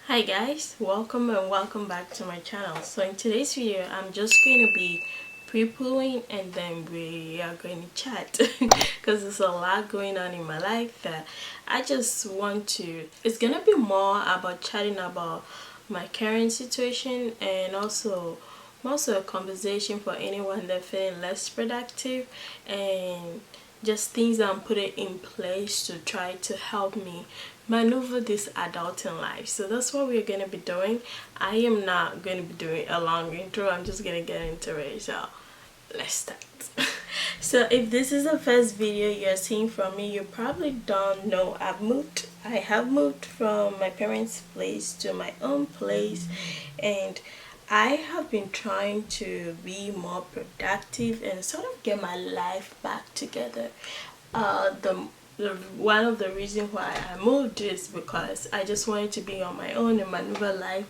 Hi guys, welcome and welcome back to my channel. So in today's video I'm just going to be pre-pooing and then we are going to chat because there's a lot going on in my life that I just want to, it's gonna be more about chatting about my current situation and also a conversation for anyone that's feeling less productive and just things that I'm putting in place to try to help me maneuver this adulting life. So that's what we're going to be doing. I am not going to be doing a long intro. I'm just going to get into it. So let's start. So if this is the first video you're seeing from me, you probably don't know I have moved from my parents' place to my own place, and I have been trying to be more productive and sort of get my life back together. One of the reasons why I moved is because I just wanted to be on my own and maneuver life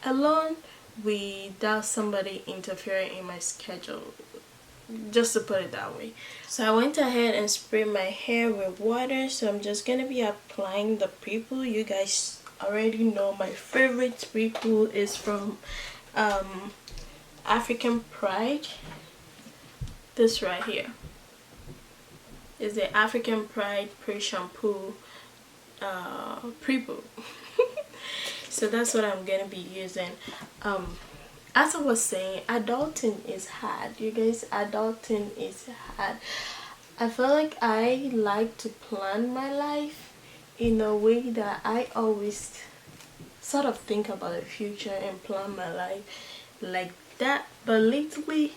alone without somebody interfering in my schedule, just to put it that way. So I went ahead and sprayed my hair with water, so I'm just gonna be applying the Prepoo. You guys already know my favorite Prepoo is from African Pride. This right here is the African Pride pre-shampoo Prepoo. So that's what I'm gonna be using. As I was saying, adulting is hard, you guys. Adulting is hard. I feel like I like to plan my life in a way that I always sort of think about the future and plan my life like that, but lately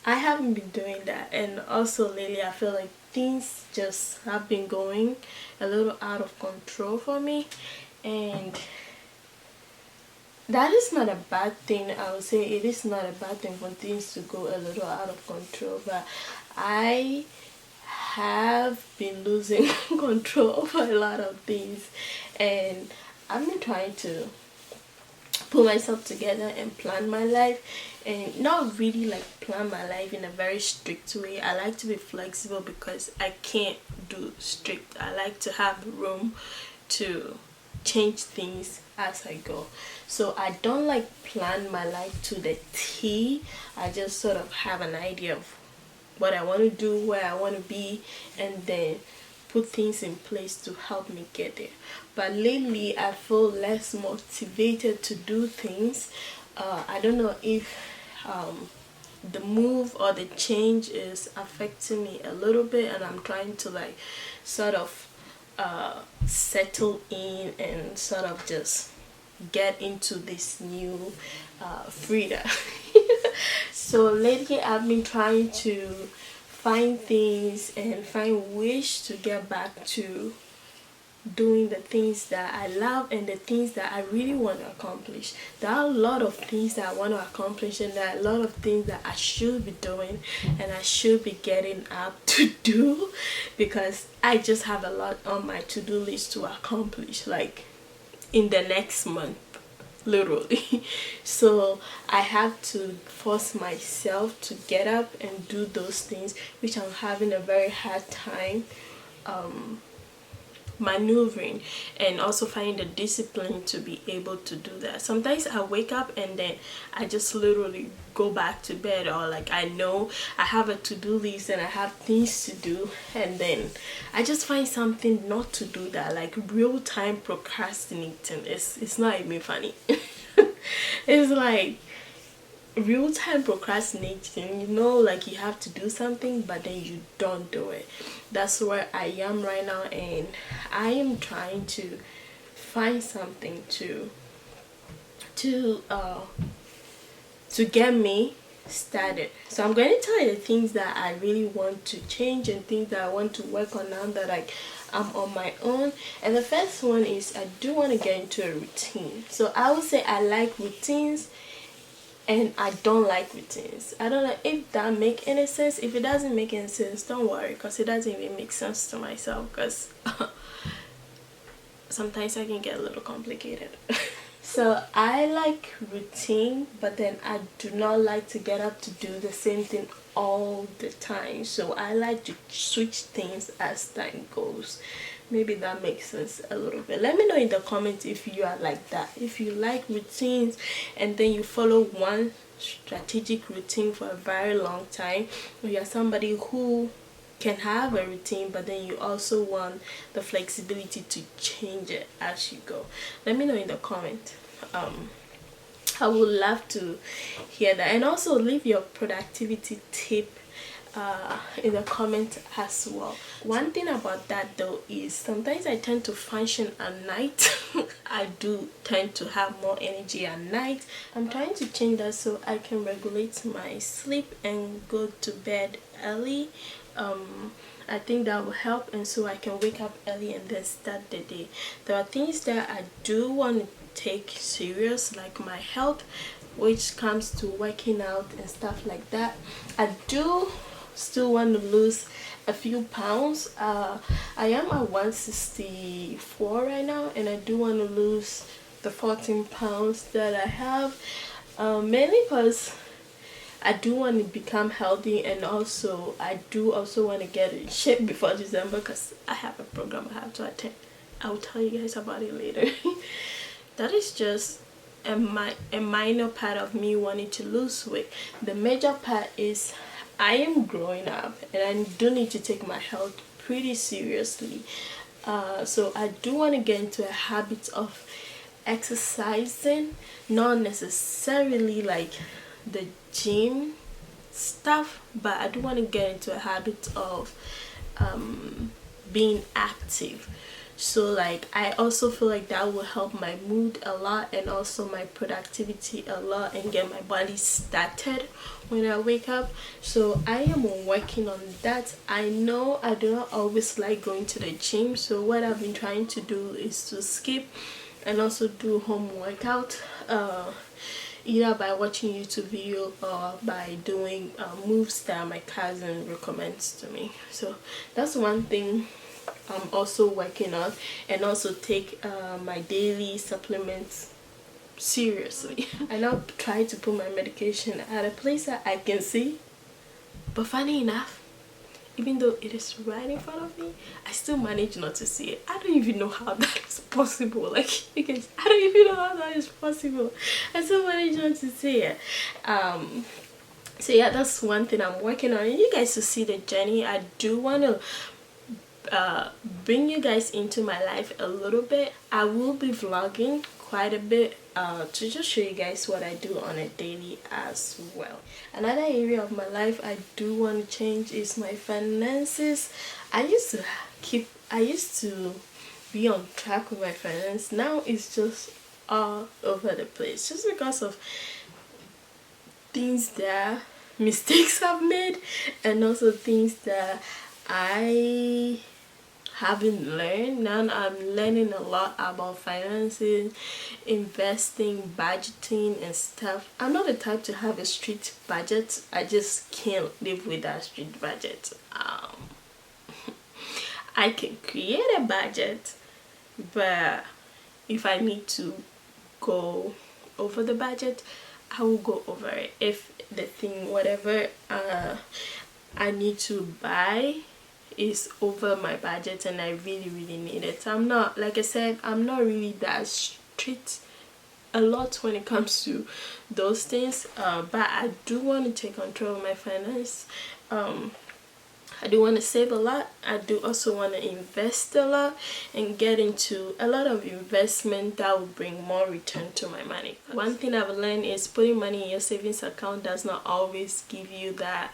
I haven't been doing that. And also lately I feel like things just have been going a little out of control for me, and that is not a bad thing. I would say it is not a bad thing for things to go a little out of control, but I have been losing control over a lot of things, and I've been trying to put myself together and plan my life, and not really like plan my life in a very strict way. I like to be flexible because I can't do strict. I like to have room to change things as I go. So I don't like plan my life to the T. I just sort of have an idea of what I want to do, where I want to be, and then put things in place to help me get there. But lately I feel less motivated to do things. I don't know if the move or the change is affecting me a little bit, and I'm trying to like sort of settle in and sort of just get into this new Frida. So lately I've been trying to find things and find ways to get back to doing the things that I love and the things that I really want to accomplish. There are a lot of things that I want to accomplish, and there are a lot of things that I should be doing and I should be getting up to do, because I just have a lot on my to-do list to accomplish, like in the next month, literally. So I have to force myself to get up and do those things, which I'm having a very hard time maneuvering, and also finding the discipline to be able to do that. Sometimes I wake up and then I just literally go back to bed, or like I know I have a to-do list and I have things to do, and then I just find something not to do that, like real-time procrastinating. It's not even funny. It's like real-time procrastinating, you know, like you have to do something but then you don't do it. That's where I am right now, and I am trying to find something to get me started. So I'm going to tell you the things that I really want to change and things that I want to work on now that I'm on my own. And the first one is I do want to get into a routine. So I would say I like routines and I don't like routines. I don't know if that make any sense. If it doesn't make any sense, don't worry, because it doesn't even make sense to myself, because sometimes I can get a little complicated. So I like routine, but then I do not like to get up to do the same thing all the time. So I like to switch things as time goes, Maybe that makes sense a little bit. Let me know in the comments if you are like that, if you like routines and then you follow one strategic routine for a very long time, or you're somebody who can have a routine but then you also want the flexibility to change it as you go. Let me know in the comment. I would love to hear that, and also leave your productivity tip in the comment as well. One thing about that though is sometimes I tend to function at night. I do tend to have more energy at night. I'm trying to change that so I can regulate my sleep and go to bed early. I think that will help, and so I can wake up early and then start the day. There are things that I do want to take serious, like my health, which comes to working out and stuff like that. I do still want to lose a few pounds. I am at 164 right now, and I do want to lose the 14 pounds that I have, mainly because I do want to become healthy, and also I do also want to get in shape before December because I have a program I have to attend. I'll tell you guys about it later. That is just a minor part of me wanting to lose weight. The major part is I am growing up and I do need to take my health pretty seriously. So I do want to get into a habit of exercising, not necessarily like the gym stuff, but I do want to get into a habit of being active. So like I also feel like that will help my mood a lot, and also my productivity a lot, and get my body started when I wake up. So I am working on that. I know I do not always like going to the gym, so what I've been trying to do is to skip and also do home workout, either by watching YouTube video or by doing moves that my cousin recommends to me. So that's one thing I'm also working on, and also take my daily supplements seriously. I now try to put my medication at a place that I can see, but funny enough, even though it is right in front of me, I still manage not to see it. I don't even know how that is possible. Like, you guys, I don't even know how that is possible. I still manage not to see it. So yeah, that's one thing I'm working on, and you guys to see the journey. I do want to bring you guys into my life a little bit. I will be vlogging quite a bit to just show you guys what I do on a daily as well. Another area of my life I do want to change is my finances. I used to be on track with my finance. Now it's just all over the place, just because of things that mistakes I've made, and also things that I haven't learned. Now I'm learning a lot about financing, investing, budgeting and stuff. I'm not the type to have a strict budget. I just can't live without strict budget. I can create a budget, but if I need to go over the budget, I will go over it. If the thing, whatever I need to buy is over my budget and I really need it. I'm not, like I said, I'm not really that strict a lot when it comes to those things, but I do want to take control of my finance. I do want to save a lot. I do also want to invest a lot and get into a lot of investment that will bring more return to my money. One thing I've learned is putting money in your savings account does not always give you that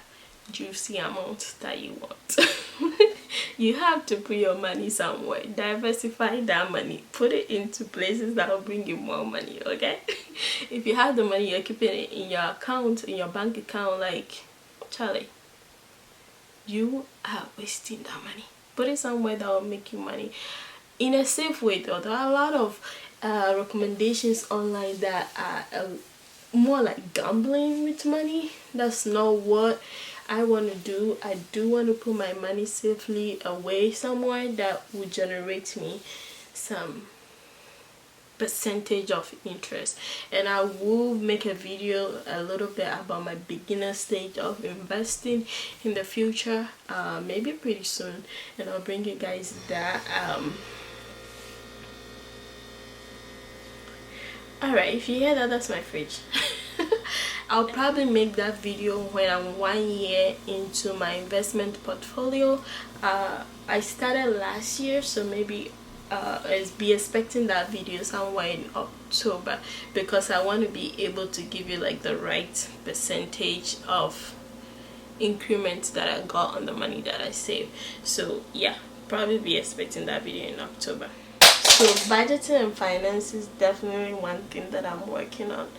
juicy amount that you want. You have to put your money somewhere. Diversify that money. Put it into places that will bring you more money, okay? If you have the money, you're keeping it in your account, in your bank account, like, Charlie, you are wasting that money. Put it somewhere that will make you money in a safe way though. There are a lot of recommendations online that are more like gambling with money. That's not what I want to do. I do want to put my money safely away somewhere that would generate me some percentage of interest, and I will make a video a little bit about my beginner stage of investing in the future, maybe pretty soon, and I'll bring you guys that. Alright, if you hear that, that's my fridge. I'll probably make that video when I'm 1 year into my investment portfolio. I started last year, so maybe be expecting that video somewhere in October, because I want to be able to give you like the right percentage of increment that I got on the money that I saved. So yeah, probably be expecting that video in October. So budgeting and finance is definitely one thing that I'm working on.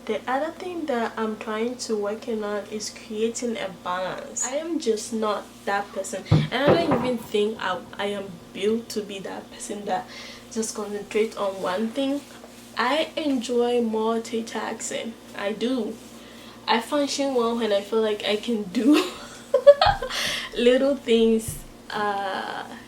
The other thing that I'm trying to working on is creating a balance. I am just not that person, and I don't even think I am built to be that person that just concentrate on one thing. I enjoy multitasking. I do. I function well when I feel like I can do little things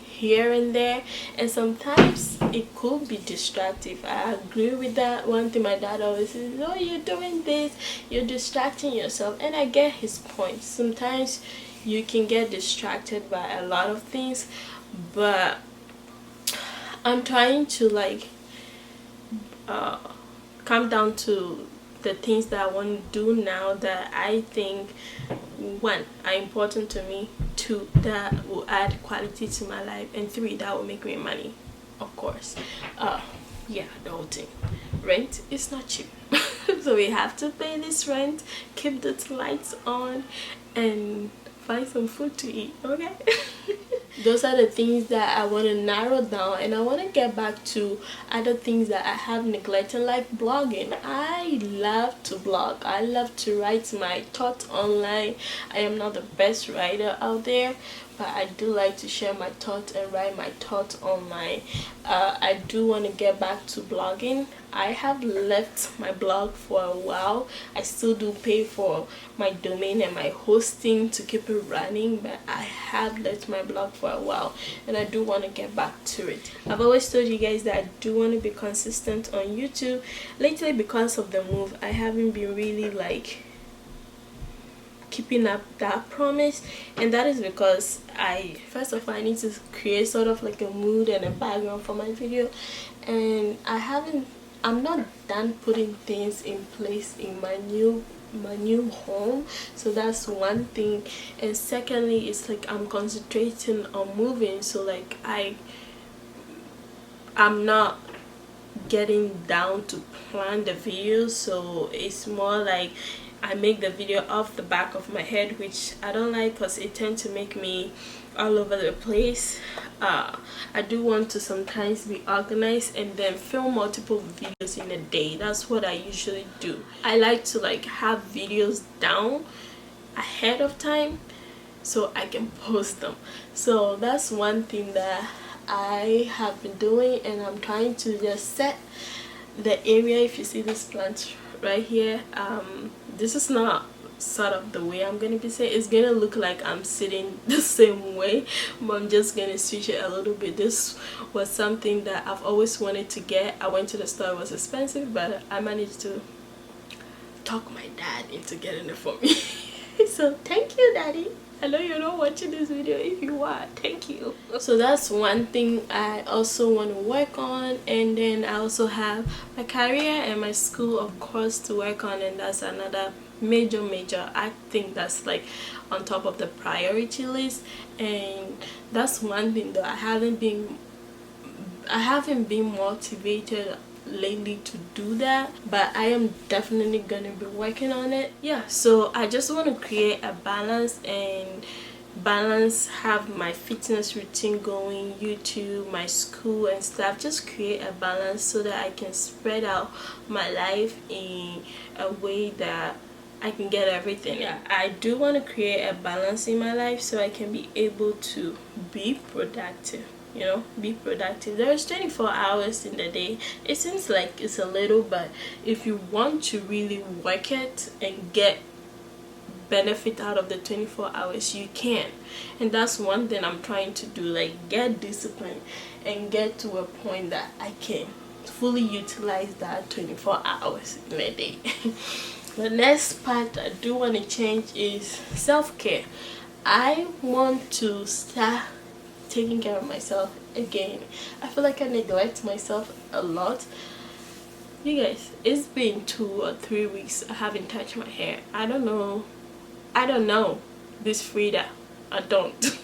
here and there, and sometimes it could be distractive. I agree with that. One thing my dad always says, oh, you're doing this, you're distracting yourself, and I get his point. Sometimes you can get distracted by a lot of things, but I'm trying to like come down to the things that I want to do now that I think, one, are important to me, two, that will add quality to my life, and three, that will make me money, of course. Yeah, the whole thing. Rent is not cheap. So we have to pay this rent, keep the lights on, and find some food to eat, okay? Those are the things that I want to narrow down, and I want to get back to other things that I have neglected, like blogging. I love to blog. I love to write my thoughts online. I am not the best writer out there, but I do like to share my thoughts and write my thoughts online. I do want to get back to blogging. I have left my blog for a while. I still do pay for my domain and my hosting to keep it running, but I have left my blog for a while, and I do want to get back to it. I've always told you guys that I do want to be consistent on YouTube. Lately, because of the move, I haven't been really like keeping up that promise, and that is because first of all, I need to create sort of like a mood and a background for my video, and I'm not done putting things in place in my new home. So that's one thing, and secondly, it's like I'm concentrating on moving, so like I'm not getting down to plan the videos, so it's more like I make the video off the back of my head, which I don't like because it tends to make me all over the place. I do want to sometimes be organized and then film multiple videos in a day. That's what I usually do. I like to like have videos down ahead of time so I can post them. So that's one thing that I have been doing, and I'm trying to just set the area. If you see this plant right here, this is not sort of the way I'm gonna be saying. It's gonna look like I'm sitting the same way, but I'm just gonna switch it a little bit. This was something that I've always wanted to get. I went to the store, it was expensive, but I managed to talk my dad into getting it for me. So thank you, Daddy. I know you're not watching this video. If you are, thank you. So that's one thing I also want to work on, and then I also have my career and my school, of course, to work on, and that's another major I think that's like on top of the priority list. And that's one thing that I haven't been motivated lately to do that, but I am definitely gonna be working on it. Yeah, so I just want to create a balance have my fitness routine going, YouTube, my school and stuff. Just create a balance so that I can spread out my life in a way that I can get everything. Yeah, I do want to create a balance in my life so I can be able to be productive. You know, be productive. There's 24 hours in the day. It seems like it's a little, but if you want to really work it and get benefit out of the 24 hours, you can. And that's one thing I'm trying to do, like get disciplined and get to a point that I can fully utilize that 24 hours in a day. The next part I do want to change is self-care. I want to start taking care of myself again. I feel like I neglect myself a lot. You guys, it's been 2 or 3 weeks I haven't touched my hair. I don't know this Freda. I don't.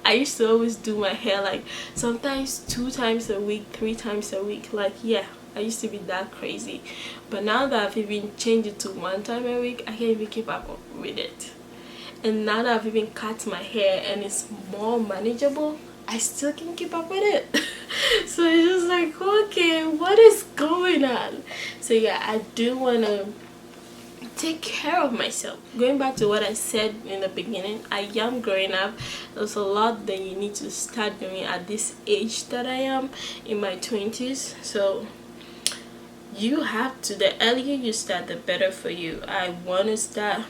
I used to always do my hair like sometimes 2 times a week, 3 times a week. Like, yeah, I used to be that crazy. But now that I've even changed it to 1 time a week, I can't even keep up with it. And now that I've even cut my hair and it's more manageable, I still can keep up with it. So it's just like, okay, what is going on? So yeah, I do want to take care of myself. Going back to what I said in the beginning, I am growing up. There's a lot that you need to start doing at this age that I am in my 20s. So you have to, the earlier you start, the better for you. I want to start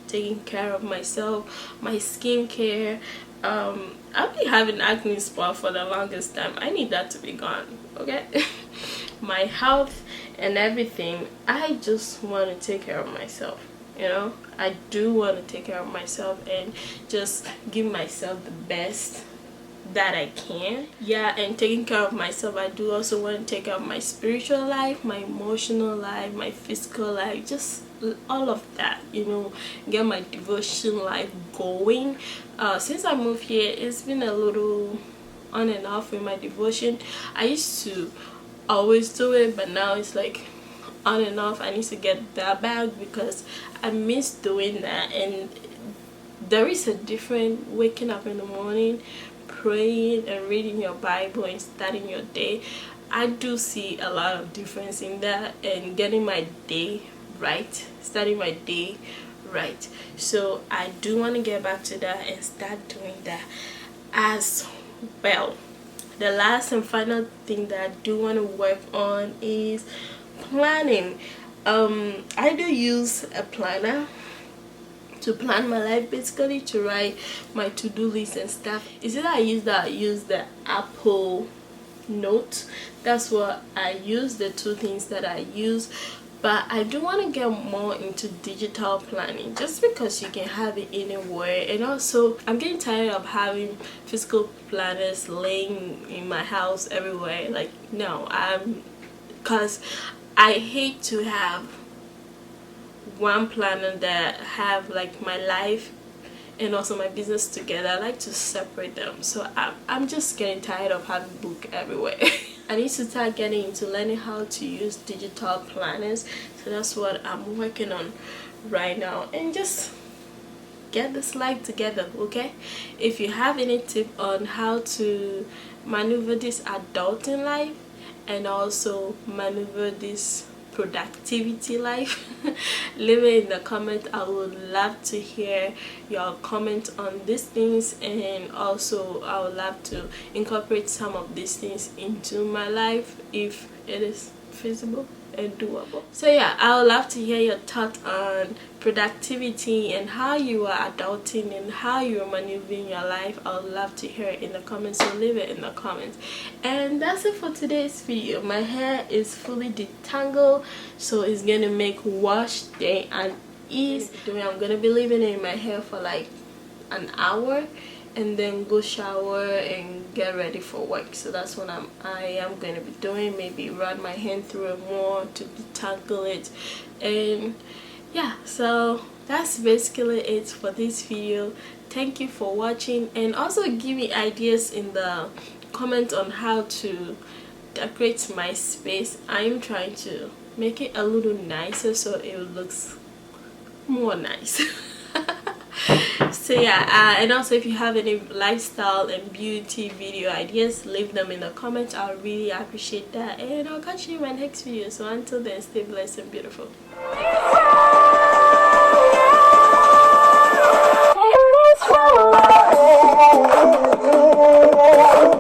taking care of myself, my skincare. I've been having acne spot for the longest time. I need that to be gone, okay? My health and everything, I just want to take care of myself, you know. I do want to take care of myself and just give myself the best that I can. Yeah, and taking care of myself, I do also want to take care of my spiritual life, my emotional life, my physical life, just all of that, you know. Get my devotion life going. Since I moved here, it's been a little on and off with my devotion. I used to always do it, but now it's like on and off. I need to get that back because I miss doing that. And there is a different waking up in the morning, praying and reading your Bible and starting your day. I do see a lot of difference in that, and getting my day right, starting my day right. So I do want to get back to that and start doing that as well. The last and final thing that I do want to work on is planning. I do use a planner to plan my life, basically to write my to-do list and stuff. Is it I use the Apple Note. That's what I use, the 2 things that I use. But I do want to get more into digital planning, just because you can have it anywhere. And also I'm getting tired of having physical planners laying in my house everywhere. Like, no, because I hate to have one planner that have like my life and also my business together. I like to separate them. So I'm just getting tired of having book everywhere. I need to start getting into learning how to use digital planners. So that's what I'm working on right now, and just get this life together, okay? If you have any tip on how to maneuver this adulting life and also maneuver this productivity life, leave it in the comment. I would love to hear your comment on these things, and also I would love to incorporate some of these things into my life if it is feasible and doable. So yeah, I would love to hear your thoughts on productivity and how you are adulting and how you are maneuvering your life. I would love to hear it in the comments, so leave it in the comments. And that's it for today's video. My hair is fully detangled, so it's gonna make wash day and ease. I'm gonna be leaving it in my hair for like an hour and then go shower and get ready for work. So that's what I am going to be doing. Maybe run my hand through it more to detangle it. And yeah, so that's basically it for this video. Thank you for watching, and also give me ideas in the comment on how to decorate my space. I'm trying to make it a little nicer so it looks more nice. So yeah, and also if you have any lifestyle and beauty video ideas, leave them in the comments. I would really appreciate that, and I'll catch you in my next video. So until then, stay blessed and beautiful.